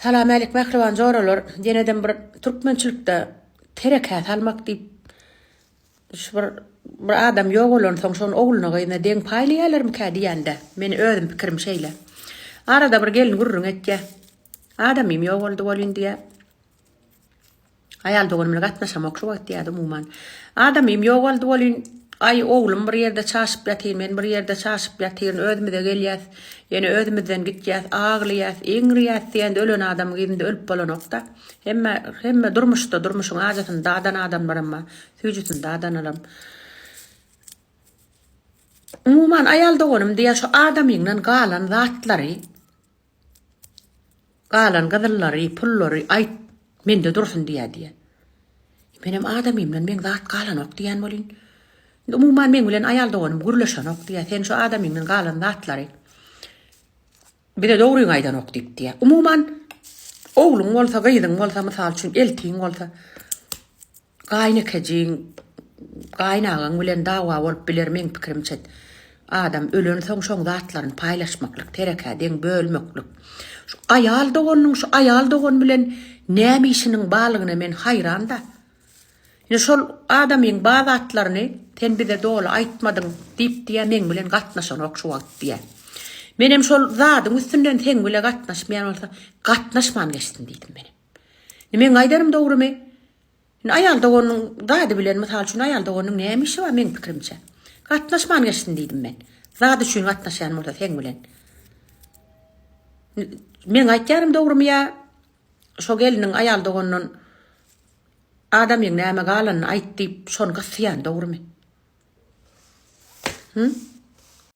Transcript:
Salam alik mährivan zorolor. Deneden bir Türkmençilikde terekat almak deyip bir adam yok olan soň şoň ogluna gyna deň paýlaýarlarmy ka diýende. Meni özüm pikirim şeýle. Arada bir gelin gurrun etke. Adamym yok boldy bolyn diýe. Aýal dogan bilen gatnaşamak şu wagt diýdi umuman. Adamym yok boldy bolyn. Ay oğlum bir yerde çaşıp yatayım, men bir yerde çaşıp yatayım, özüme de gelýäs, ýene özümizden gitýäs, ağlaýas, eňriýäs diýende ölen adam gidinde ölüp bolanokda. Hemme durmuşda, durmuşun ajatyny dadan adam barama, süýjüsini dadan alam. Umuman aýal doganym diýe şu adamyňdan galan zatlary, galan gadyllary, pullary aýt mende dursun diýe. Menem adamymdan men zat galanok diýen bolyn. Umuman men bilen aýal doganym gürleşenok diýe. Sen şu adamyňdan galan zatlary bir de dogry gaýdanok diýip diýe. Umuman oglum bolsa, gyýdyň bolsa, mysal üçin eltiň bolsa, gaýnakejin, gaýnagaň bilen dawa bolup biler men pikirimçe. Adam ölen soň şoň zatlaryny paýlaşmaklyk, tereka deň bölmeklik. Şu aýal doganyň, şu aýal dogan bilen näme işiniň balygyna men haýranda. Ýa şol adamyň bazatlaryny sen bize dolu aýtmadyň diýip diýe men bilen gatnaşanok şu wagt diýe. Menem şol zadyň üstünden sen bilen gatnaşmaýan bolsa, gatnaşman geçsin diýdim menem. Men aýdarym dogrymy? Aýal doganyň zady bilen mysal üçin aýal doganyň näme işi bar men pikirimçe. Gatnaşman geçsin diýdim men. Zady üçin gatnaşan bolsa sen bilen. Men aýtjarym dogrymy ýa? Şo geliniň aýal doganyň adamyň näme galanyny aýt diýip şonu gysýan dogrymy?